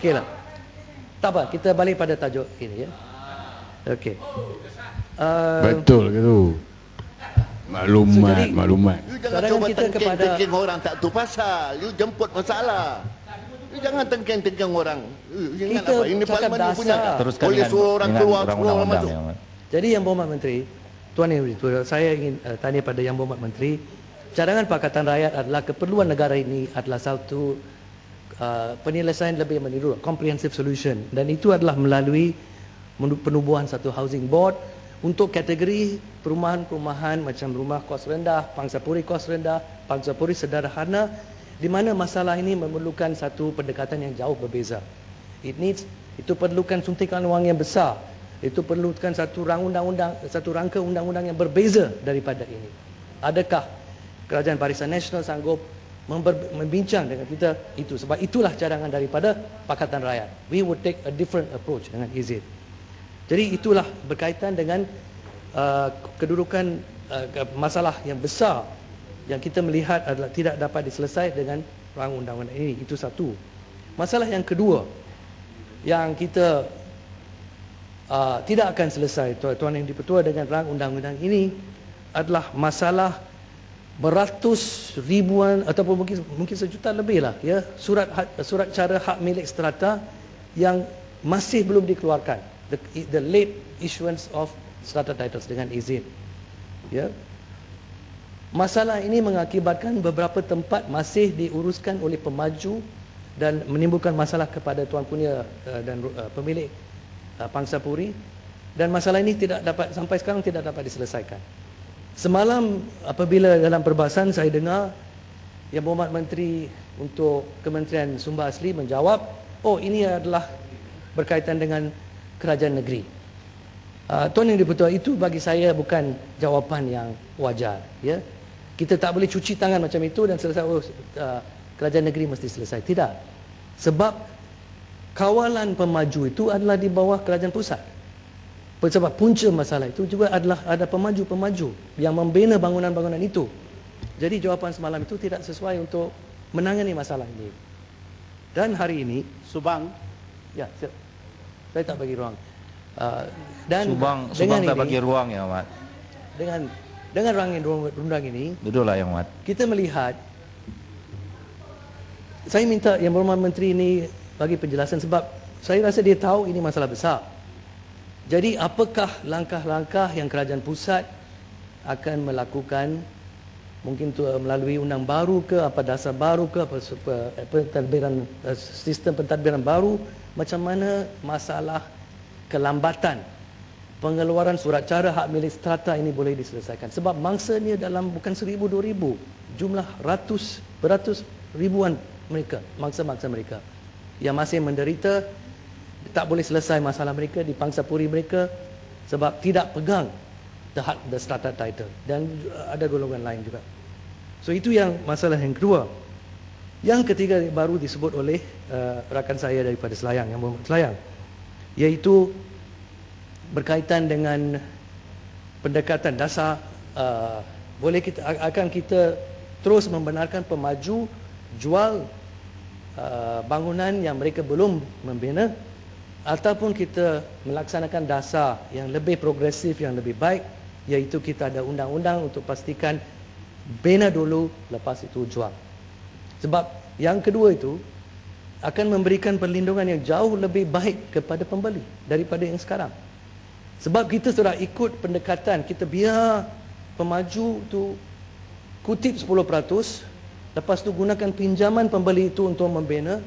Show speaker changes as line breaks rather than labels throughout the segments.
Okeylah. Tak apa, kita balik pada tajuk ini ya. Okey.
Betul ke tu? Maklumat.
You jangan
Sekarang
cuba
kita kepada-
tengking orang tak tu pasal. You jemput masalah. You jangan tengking orang. You ingat
Kita
apa? Ini
cakap
parlimen you punya.
dasar.
Teruskan
Boleh suruh orang keluar, suruh orang
undang-undang
masuk.
Yang Amat.
Jadi Yang Berhormat Menteri, Tuan Yang Berhormat, saya ingin tanya pada Yang Berhormat Menteri, cadangan Pakatan Rakyat adalah keperluan negara ini adalah satu penyelesaian lebih menyeluruh, comprehensive solution, dan itu adalah melalui penubuhan satu housing board untuk kategori perumahan-perumahan macam rumah kos rendah, pangsapuri kos rendah, pangsapuri sederhana, di mana masalah ini memerlukan satu pendekatan yang jauh berbeza. Itu perlukan suntikan wang yang besar. Itu perlukan satu rangka undang-undang yang berbeza daripada ini. Adakah Kerajaan Barisan Nasional sanggup membincang dengan kita itu? Sebab itulah cadangan daripada Pakatan Rakyat. We would take a different approach dengan izin. Jadi itulah berkaitan dengan kedudukan masalah yang besar yang kita melihat adalah tidak dapat diselesaikan dengan rang undang-undang ini. Itu satu. Masalah yang kedua yang kita tidak akan selesai, Tuan Yang Di-Pertua, dengan rang undang-undang ini adalah masalah beratus ribuan ataupun mungkin sejuta lebih lah ya, surat cara hak milik strata yang masih belum dikeluarkan. The late issuance of strata titles dengan izin. Ya. Masalah ini mengakibatkan beberapa tempat masih diuruskan oleh pemaju dan menimbulkan masalah kepada tuan punya dan pemilik pangsapuri, dan masalah ini sampai sekarang tidak dapat diselesaikan. Semalam apabila dalam perbahasan saya dengar Yang Berhormat Menteri untuk Kementerian Sumber Asli menjawab, oh ini adalah berkaitan dengan kerajaan negeri. Tuan Yang Di-Pertua, itu bagi saya bukan jawapan yang wajar. Ya, kita tak boleh cuci tangan macam itu dan selesai kerajaan negeri mesti selesai. Tidak, sebab kawalan pemaju itu adalah di bawah kerajaan pusat. Sebab punca masalah itu juga adalah ada pemaju-pemaju yang membina bangunan-bangunan itu. Jadi jawapan semalam itu tidak sesuai untuk menangani masalah ini. Dan hari ini
Subang,
ya, saya tak bagi ruang. Dan
Subang
dengan
tak
ini,
bagi ruang Yang Amat.
dengan rang undang ini,
Duduklah Yang Amat.
kita melihat, saya minta Yang Berhormat Menteri ini bagi penjelasan sebab saya rasa dia tahu ini masalah besar. Jadi apakah langkah-langkah yang kerajaan pusat akan melakukan, mungkin tu melalui undang baru ke, apa dasar baru ke, apa pentadbiran, sistem pentadbiran baru, macam mana masalah kelambatan pengeluaran surat cara hak milik strata ini boleh diselesaikan. Sebab mangsanya dalam bukan 1,000, 2,000, jumlah beratus ribuan mereka, mangsa-mangsa mereka yang masih menderita, tak boleh selesai masalah mereka di pangsapuri mereka sebab tidak pegang the strata title, dan ada golongan lain juga. So itu yang masalah yang kedua. Yang ketiga baru disebut oleh rakan saya daripada Selayang, Yang Berhormat Selayang, iaitu berkaitan dengan pendekatan dasar. Akan kita terus membenarkan pemaju jual bangunan yang mereka belum membina, ataupun kita melaksanakan dasar yang lebih progresif, yang lebih baik, iaitu kita ada undang-undang untuk pastikan bina dulu, lepas itu jual. Sebab yang kedua itu akan memberikan perlindungan yang jauh lebih baik kepada pembeli daripada yang sekarang. Sebab kita sudah ikut pendekatan, kita biar pemaju tu kutip 10%, lepas tu gunakan pinjaman pembeli itu untuk membina,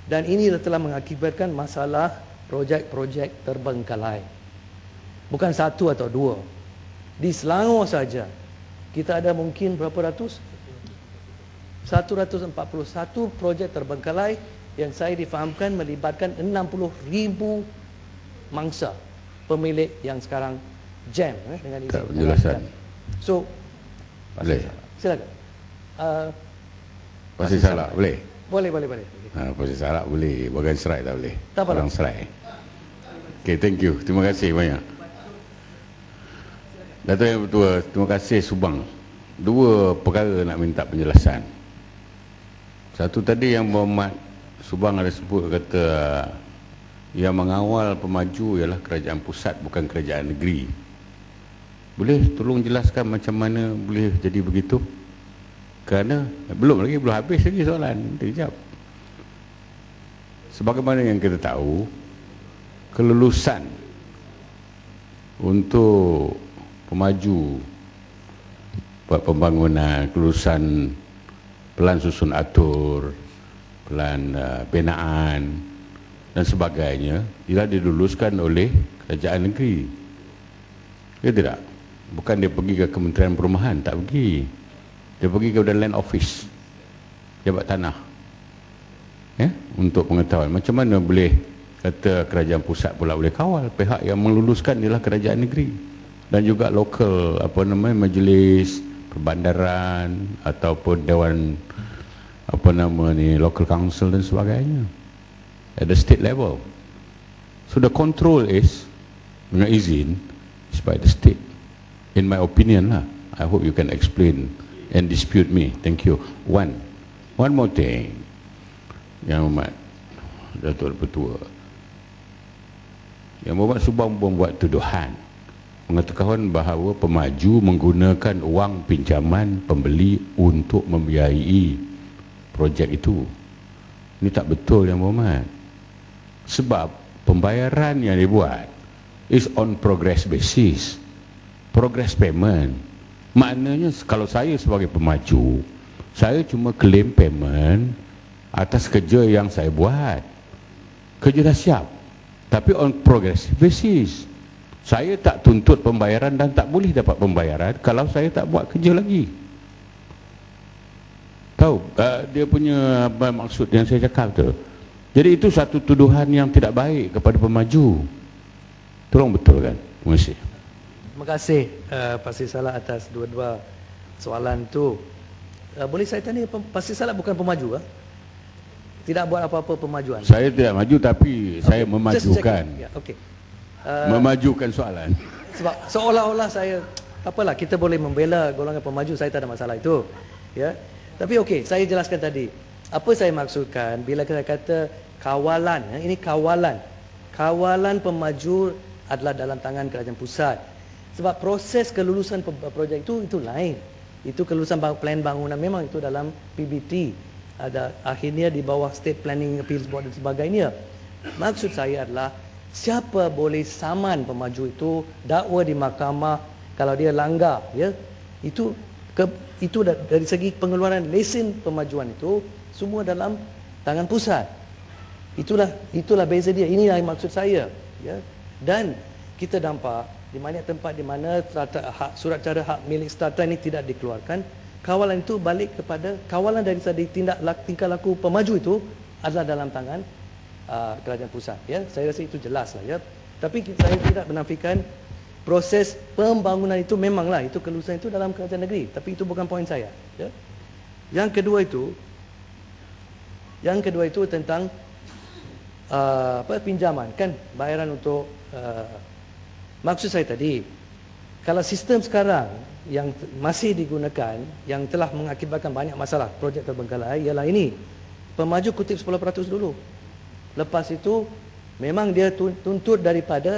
dan ini telah mengakibatkan masalah projek-projek terbengkalai. Bukan satu atau dua. Di Selangor saja kita ada mungkin berapa ratus? 141 projek terbengkalai yang saya difahamkan melibatkan 60,000 mangsa pemilik yang sekarang jam dengan izin
penjelasan.
So
Boleh.
silakan.
Pasti salah boleh.
Boleh.
Pasti salah boleh. Bagian serai tak boleh.
Tak apa.
Orang serai. Okay, thank you. Terima kasih banyak. Datuk Yang Bertua, terima kasih Subang. Dua perkara nak minta penjelasan. Satu tadi Yang Berhormat Subang ada sebut kata yang mengawal pemaju ialah kerajaan pusat bukan kerajaan negeri. Boleh tolong jelaskan macam mana boleh jadi begitu? Kerana belum habis lagi soalan. Sekejap. Sebagaimana yang kita tahu, kelulusan untuk pemaju buat pembangunan, kelulusan pelan susun atur, pelan binaan dan sebagainya ialah diluluskan oleh kerajaan negeri. Ya tidak? Bukan dia pergi ke Kementerian Perumahan, tak pergi. Dia pergi ke Land Office, Jabat Tanah. Ya, untuk pengetahuan macam mana boleh kata kerajaan pusat pula boleh kawal. Pihak yang meluluskan ialah kerajaan negeri dan juga lokal majlis perbandaran ataupun dewan local council dan sebagainya at the state level. So the control is, dengan izin, is by the state, in my opinion lah. I hope you can explain and dispute me. Thank you. One more thing, Yang Amat Datuk Petua, Yang Muhammad Subang membuat tuduhan mengatakan bahawa pemaju menggunakan wang pinjaman pembeli untuk membiayai projek itu. Ini tak betul, Yang Muhammad. Sebab pembayaran yang dibuat is on progress basis, progress payment. Maknanya kalau saya sebagai pemaju, saya cuma claim payment atas kerja yang saya buat. Kerja dah siap, tapi on progress basis. Saya tak tuntut pembayaran dan tak boleh dapat pembayaran kalau saya tak buat kerja lagi. Tahu dia punya apa maksud yang saya cakap tu. Jadi itu satu tuduhan yang tidak baik kepada pemaju. Tolong betulkan. Terima kasih.
Terima kasih Pak Sri Salah atas dua-dua soalan tu. Boleh saya tanya, Pak Sri Salah bukan pemaju? Tidak buat apa-apa pemajuan?
Saya tidak maju, tapi saya memajukan.
Ya, okey.
Memajukan soalan.
Sebab seolah-olah saya, apalah, kita boleh membela golongan pemaju, saya tak ada masalah itu. Ya. Tapi okey, saya jelaskan tadi. Apa saya maksudkan bila kita kata kawalan, ini kawalan. Kawalan pemaju adalah dalam tangan kerajaan pusat. Sebab proses kelulusan projek itu lain. Itu kelulusan plan bangunan memang itu dalam PBT. Ada akhirnya di bawah State Planning Appeals Board dan sebagainya. Maksud saya adalah siapa boleh saman pemaju itu, dakwa di mahkamah kalau dia langgar, ya. Itu dari segi pengeluaran lesen pemajuan itu semua dalam tangan pusat. Itulah beza dia. Inilah yang maksud saya, ya. Dan kita nampak di banyak tempat di mana surat cara hak milik strata ini tidak dikeluarkan, kawalan itu balik kepada kawalan dari tingkah laku pemaju itu adalah dalam tangan kerajaan pusat, ya. Saya rasa itu jelas lah, ya. Tapi saya tidak menafikan proses pembangunan itu, memanglah itu kelulusan itu dalam kerajaan negeri, tapi itu bukan poin saya, ya. Yang kedua itu tentang pinjaman, kan, bayaran untuk maksud saya tadi, kalau sistem sekarang yang masih digunakan yang telah mengakibatkan banyak masalah projek terbengkalai ialah ini. Pemaju kutip 10% dulu. Lepas itu memang dia tuntut daripada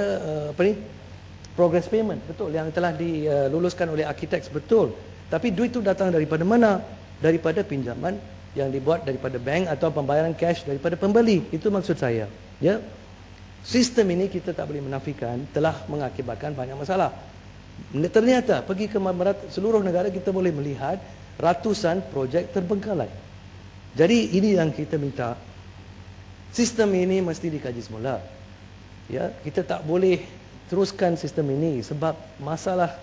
progress payment, betul, yang telah diluluskan oleh arkitek, betul. Tapi duit itu datang daripada mana? Daripada pinjaman yang dibuat daripada bank atau pembayaran cash daripada pembeli. Itu maksud saya, ya. Sistem ini kita tak boleh menafikan telah mengakibatkan banyak masalah. Ternyata pergi ke seluruh negara kita boleh melihat ratusan projek terbengkalai. Jadi ini yang kita minta. Sistem ini mesti dikaji semula. Ya, kita tak boleh teruskan sistem ini sebab masalah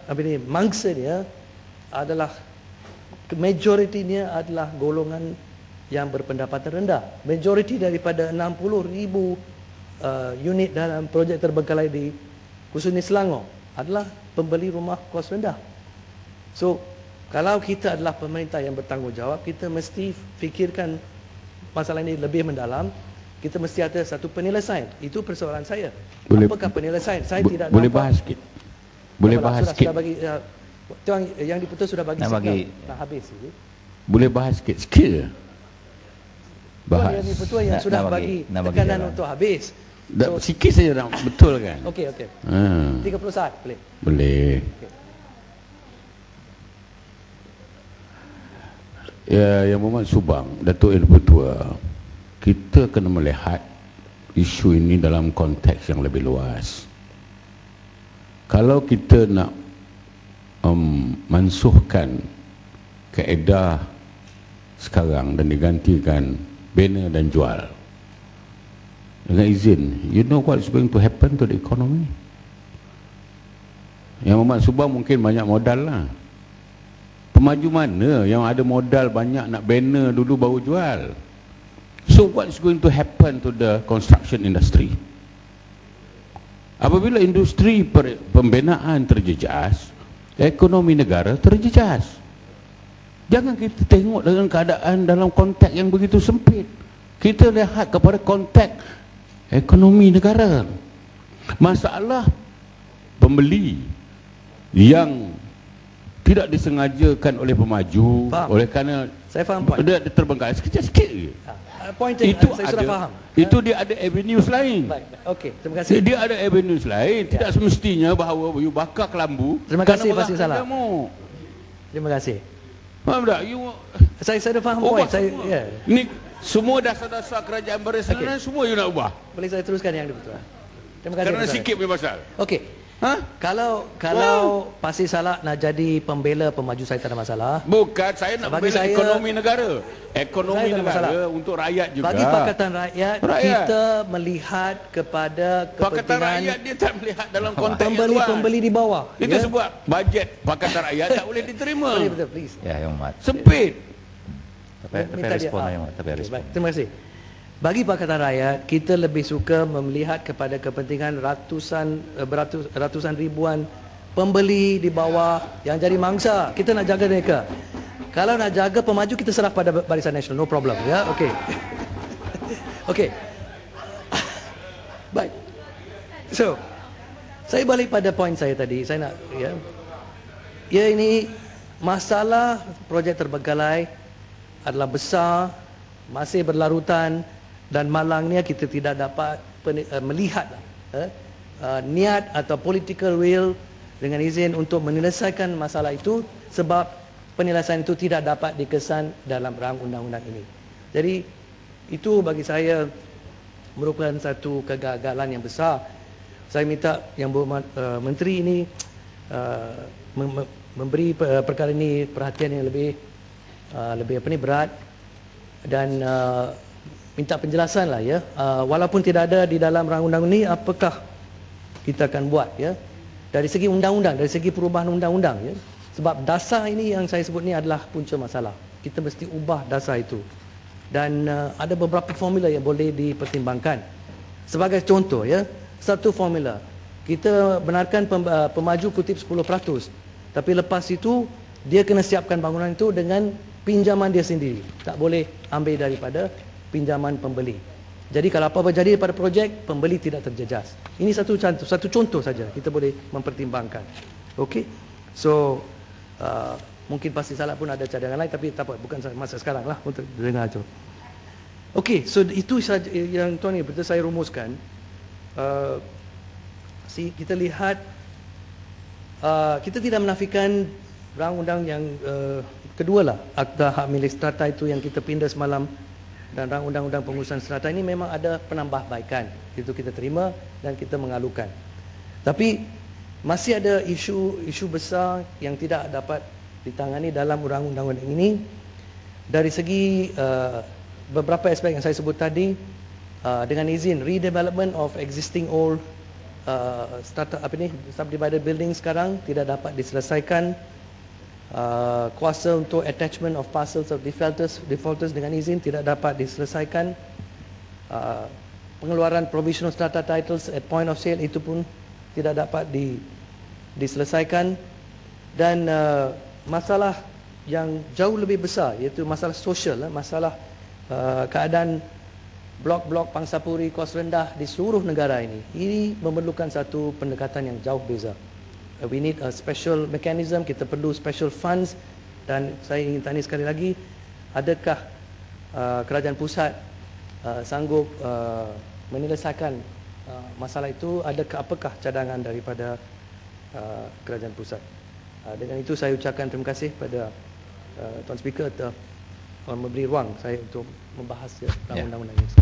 mangsa dia adalah majoritinya adalah golongan yang berpendapatan rendah. Majoriti daripada 60,000 unit dalam projek terbengkalai di khususnya Selangor adalah pembeli rumah kos rendah. So, kalau kita adalah pemerintah yang bertanggungjawab, kita mesti fikirkan masalah ini lebih mendalam. Kita mesti ada satu penyelesaian. Itu persoalan saya. Apakah penyelesaian? Saya tidak
boleh
nampak.
Bahas sikit. Boleh bahas sikit.
Sudah bagi tuan yang diputus sudah bagi
nak
signal.
bagi
Nak habis.
Boleh bahas sikit je. bahas.
Yang Dipertua yang sudah bagi tekanan untuk habis.
Sikit saja nak betul kan?
Okey. 30 saat boleh?
Boleh.
Okay.
Ya, Yang Berhormat Subang, Datuk Yang Dipertua, kita kena melihat isu ini dalam konteks yang lebih luas. Kalau kita nak mansuhkan kaedah sekarang dan digantikan bina dan jual dengan izin, you know what is going to happen to the economy? Yang Berhormat Subang mungkin banyak modal lah. Pemaju mana yang ada modal banyak nak bina dulu baru jual? So what is going to happen to the construction industry? Apabila industri pembinaan terjejas, ekonomi negara terjejas. Jangan kita tengok dengan keadaan dalam konteks yang begitu sempit. Kita lihat kepada konteks ekonomi negara. Masalah pembeli yang tidak disengajakan oleh pemaju, oleh kerana
saya faham
dia terbengkalai sikit-sikit je.
Point
Itu
saya sudah faham.
Itu dia ada avenues lain.
Baik. Okey, terima kasih.
Dia ada avenues lain. Tidak semestinya bahawa you bakar kelambu.
Terima kasih Pak Salah.
Kamu.
Terima kasih.
Faham tak?
Saya dah faham point.
Ni semua dasar-dasar kerajaan barisan semua you nak ubah.
Boleh saya teruskan yang Dipertua? Terima kasih.
Kerana sikit punya pasal.
Okey. Kalau Pasir Salak nak jadi pembela pemaju, saya tak ada masalah.
Bukan, saya nak
Bagi
membela ekonomi negara. Ekonomi negara untuk rakyat juga.
Bagi Pakatan Rakyat, kita melihat kepada kepentingan
Pakatan Rakyat dia tak melihat dalam konteks yang luas.
Pembeli di bawah.
Itu sebab bajet Pakatan Rakyat tak boleh diterima.
Betul, please.
Ya, Yang Berhormat.
Sempit.
Tapi respon Yang Berhormat.
Baik, terima kasih. Bagi Pakatan Rakyat, kita lebih suka melihat kepada kepentingan ratusan ribuan pembeli di bawah yang jadi mangsa. Kita nak jaga mereka. Kalau nak jaga pemaju, kita serah pada Barisan Nasional, no problem. Ya, okey. Okey. Baik. So, saya balik pada poin saya tadi. Saya nak ini masalah projek terbengkalai adalah besar, masih berlarutan. Dan malangnya kita tidak dapat melihat niat atau political will dengan izin untuk menyelesaikan masalah itu, sebab penyelesaian itu tidak dapat dikesan dalam rang undang-undang ini. Jadi itu bagi saya merupakan satu kegagalan yang besar. Saya minta Yang Berhormat Menteri ini memberi perkara ini perhatian yang lebih berat dan minta penjelasan lah ya. Walaupun tidak ada di dalam rang undang ini, apakah kita akan buat ya dari segi undang-undang, dari segi perubahan undang-undang ya. Sebab dasar ini yang saya sebut ni adalah punca masalah. Kita mesti ubah dasar itu. Dan ada beberapa formula yang boleh dipertimbangkan. Sebagai contoh ya, satu formula, kita benarkan pemaju kutip 10%. Tapi lepas itu dia kena siapkan bangunan itu dengan pinjaman dia sendiri. Tak boleh ambil daripada pinjaman pembeli. Jadi kalau apa-apa jadi pada projek, pembeli tidak terjejas. Ini satu contoh saja kita boleh mempertimbangkan. Okey. So mungkin pasti salah pun ada cadangan lain, tapi tak apa, bukan masa sekarang lah untuk dengar itu. Okey, so itu saja yang tuan ni betul saya rumuskan. Kita lihat kita tidak menafikan rang undang yang kedua lah, Akta Hak Milik Strata itu yang kita pindah semalam, dan rang undang-undang pengurusan strata ini memang ada penambahbaikan. Itu kita terima dan kita mengalukan. Tapi masih ada isu besar yang tidak dapat ditangani dalam undang-undang ini. Dari segi beberapa aspek yang saya sebut tadi, dengan izin redevelopment of existing old subdivided building sekarang tidak dapat diselesaikan. Kuasa untuk attachment of parcels of defaulters dengan izin tidak dapat diselesaikan. Pengeluaran provisional strata titles at point of sale itu pun tidak dapat diselesaikan. Dan masalah yang jauh lebih besar, iaitu masalah sosial, masalah keadaan blok-blok pangsapuri kos rendah di seluruh negara ini memerlukan satu pendekatan yang jauh beza. We need a special mechanism, kita perlu special funds. Dan saya ingin tanya sekali lagi, adakah kerajaan pusat sanggup menyelesaikan masalah itu, apakah cadangan daripada kerajaan pusat. Dengan itu saya ucapkan terima kasih pada Tuan Speaker telah memberi ruang saya untuk membahas tentang undang-undang ini.